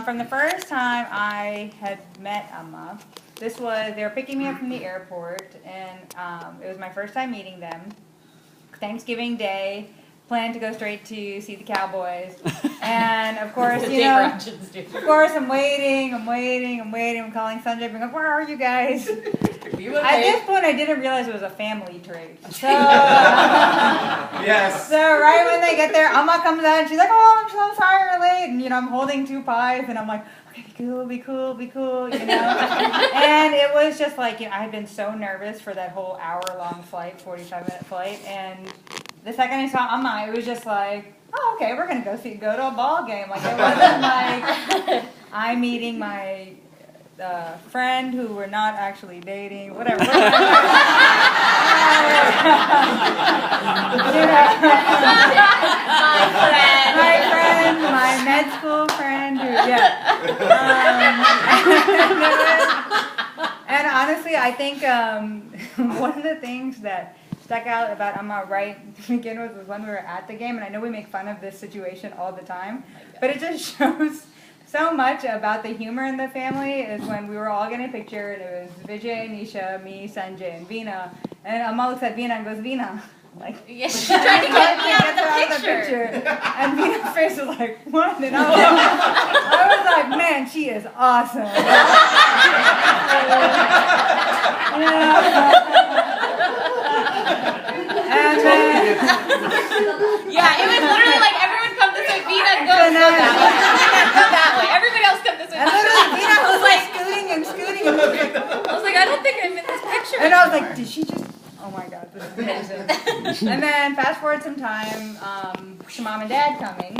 From the first time I had met Amma, they were picking me up from the airport, and it was my first time meeting them. Thanksgiving Day, planned to go straight to see the Cowboys, and of course, I'm waiting, I'm calling Sanjay, being like, where are you guys? At this point, I didn't realize it was a family trait. So, yes. So right when they get there, Amma comes out and she's like, "Oh, I'm so sorry we're late." And I'm holding 2 pies, and I'm like, "Okay, be cool, And it was just like, I had been so nervous for that whole hour-long flight, 45-minute flight, and the second I saw Amma, it was just like, "Oh, okay, we're gonna go to a ball game." Like it wasn't like I'm meeting my friend who we're not actually dating, whatever. My friend, my med school friend, and honestly, I think one of the things that stuck out about Amma right to begin with was when we were at the game, and I know we make fun of this situation all the time, but it just shows so much about the humor in the family. Is when we were all getting a picture, and it was Vijay, Nisha, me, Sanjay, and Veena. And Amma looks at Veena and goes, "Veena." Like, yeah, she's trying to get me out of the picture. And Veena's face was like, "What?" And I was like, "Man, she is awesome." And then, yeah, it was literally like everyone come this way, Veena go that way. Veena go that way. Everybody else come this way. And literally, Veena was like scooting and scooting. I was like, I don't think I'm in this picture. And I was like, did she just? Oh my God, this is amazing. And then fast forward some time, mom and dad coming,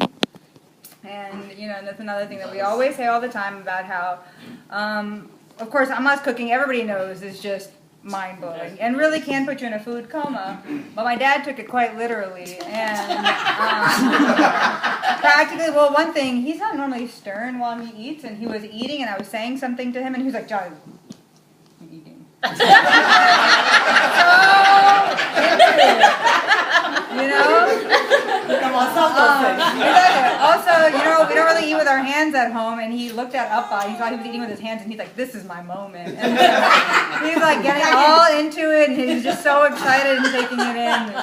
and that's another thing that we always say all the time about how, of course, Amma's cooking. Everybody knows is just mind-blowing and really can put you in a food coma, but my dad took it quite literally, and practically, well, one thing, he's not normally stern while he eats, and he was eating, and I was saying something to him, and he was like, "John, I'm eating." So into it, Also, we don't really eat with our hands at home, and he looked at Appa, he thought he was eating with his hands, and he's like, "This is my moment." And he's like getting all into it, and he's just so excited and taking it in.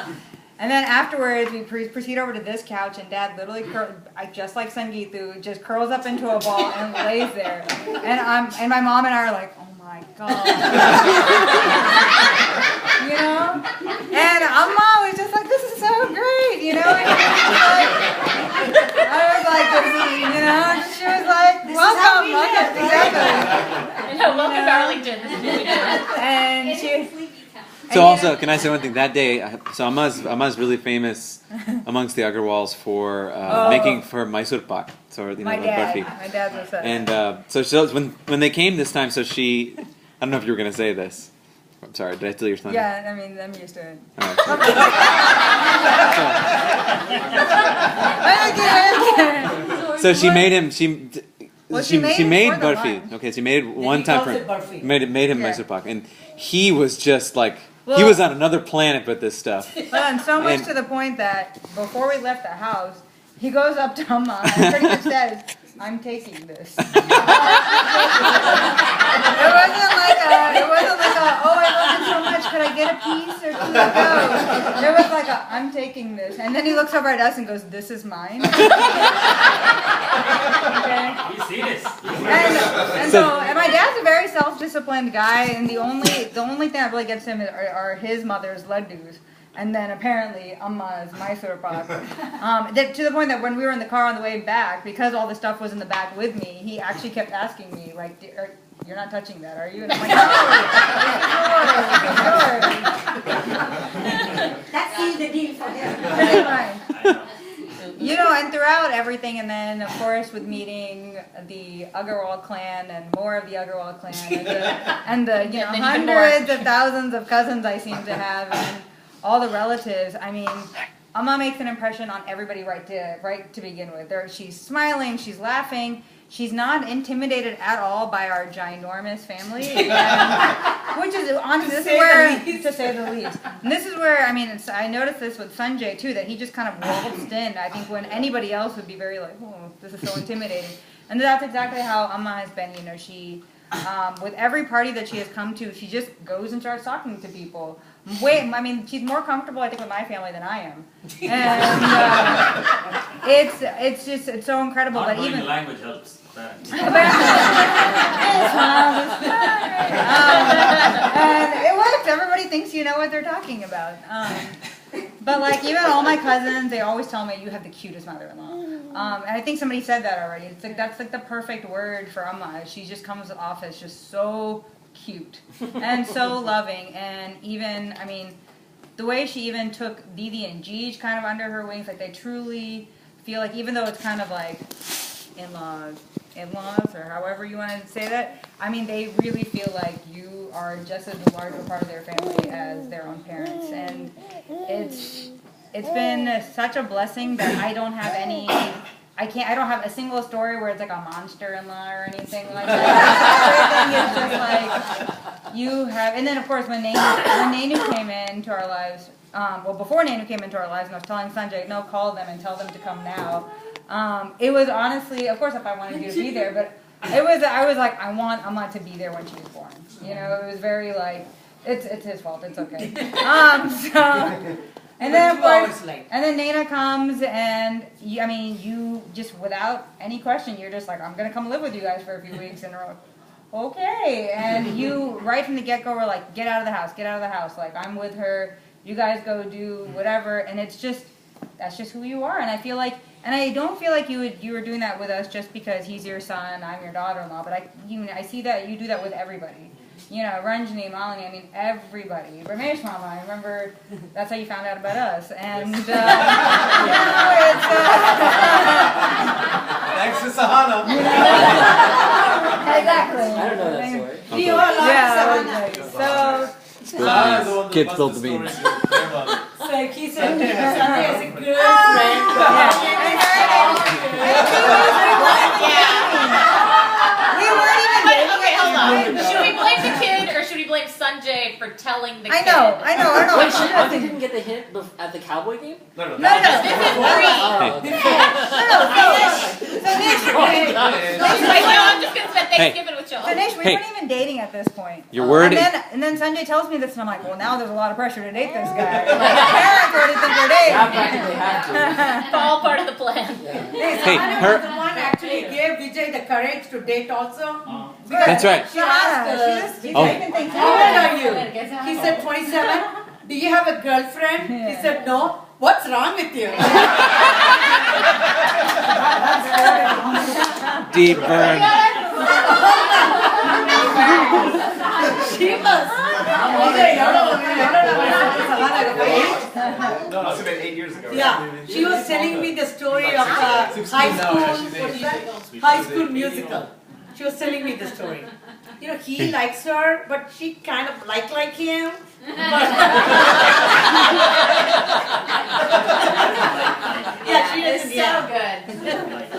And then afterwards, we proceed over to this couch, and Dad literally, just like Sangeetu, just curls up into a ball and lays there. And my mom and I are like, "Oh my God." And Amma was just like, "This is so great," And I was like, she was like, "Welcome, welcome to Arlington. This is what we do. And she. So also, can I say one thing? That day, so Amma's really famous amongst the Agarwals for making for Mysore pak. So my dad was that. And so when they came this time, so she, I don't know if you were going to say this. I'm sorry, did I steal your thunder? Yeah, I mean, I'm used to it. All right, so she made him. She made barfi. Okay, she made it one time for him. Made him Mysore pak, and he was just like. He was on another planet with this stuff. And so much to the point that before we left the house, he goes up to Amma and pretty much says, "I'm taking this." It wasn't like "Oh, I love it so much, could I get a piece or can I go?" It was like "I'm taking this." And then he looks over at us and goes, "This is mine." Okay. You see this? And my dad's a very self-disciplined guy, and the only thing that really gets him are his mother's laddus, and then apparently Amma's Mysore pak. To the point that when we were in the car on the way back, because all the stuff was in the back with me, he actually kept asking me, like, "You're not touching that, are you?" And I'm like, "No, it's yours. That sealed the deal for him. And throughout everything, and then of course with meeting the Agarwal clan and more of the Agarwal clan, and the hundreds of thousands of cousins I seem to have, and all the relatives. I mean, Amma makes an impression on everybody right to begin with. She's smiling, she's laughing. She's not intimidated at all by our ginormous family, which is honestly, this is where, to say the least. And this is where, I mean, I noticed this with Sanjay too, that he just kind of waltzed in. I think when anybody else would be very like, "Oh, this is so intimidating." And that's exactly how Amma has been. You know, she, with every party that she has come to, she just goes and starts talking to people. I mean, she's more comfortable, I think, with my family than I am. And it's so incredible. Not but knowing even the language helps. and it works. Everybody thinks you know what they're talking about. But like even all my cousins, they always tell me you have the cutest mother-in-law. And I think somebody said that already. It's like that's like the perfect word for Amma. She just comes off as just so cute and so loving. And even I mean, the way she even took Didi and Gij kind of under her wings, like they truly feel like even though it's kind of like in-laws, or however you want to say that. I mean, they really feel like you are just as large a part of their family as their own parents, and it's been such a blessing that I don't have any. I don't have a single story where it's like a monster-in-law or anything like that. Everything is just like you have, and then of course when Nanu came into our lives, before Nanu came into our lives, and I was telling Sanjay, no, call them and tell them to come now. It was honestly, of course, if I wanted you to be there, but I was like, I want Amma to be there when she was born. You know, it was very like, it's his fault. It's okay. And then of course, and then Naina comes, and you just without any question, you're just like, I'm gonna come live with you guys for a few weeks, and we're like, okay. And you right from the get go were like, get out of the house, get out of the house. Like I'm with her. You guys go do whatever, and that's just who you are. And I feel like. And I don't feel like you were doing that with us just because he's your son, I'm your daughter-in-law. But I see that you do that with everybody. You know, Ranjani, Malini, I mean everybody. Ramesh Mama, I remember that's how you found out about us. And you know, it's thanks to Sahana. Exactly. I don't know that story. You are like Sahana. So. Kids spilled the beans. So he said Sunday has a good friend. We weren't even dating. Okay, hold on. Should we blame the kid or should we blame Sanjay for telling the kid? I know. Wait, she didn't get the hint at the Cowboy game? No. This is 3. I'm just gonna spend Thanksgiving with y'all. Dinesh, we weren't even dating at this point. Your word. And then Sanjay tells me this, and I'm like, well, now there's a lot of pressure to date this guy. My parents already think we're dating. Yeah, practically have to. It's all part of the plan. Hey, Her the one actually gave Vijay the courage to date also. That's right. She asked us, He's Oh. even thinking. how old are you? He said 27. Do you have a girlfriend? He said no. What's wrong with you? Deep burn. She was. No, must have been 8 years ago. Yeah, she was telling me the story of high school musical. She was telling me the story. You know, he likes her, but she kind of like him. But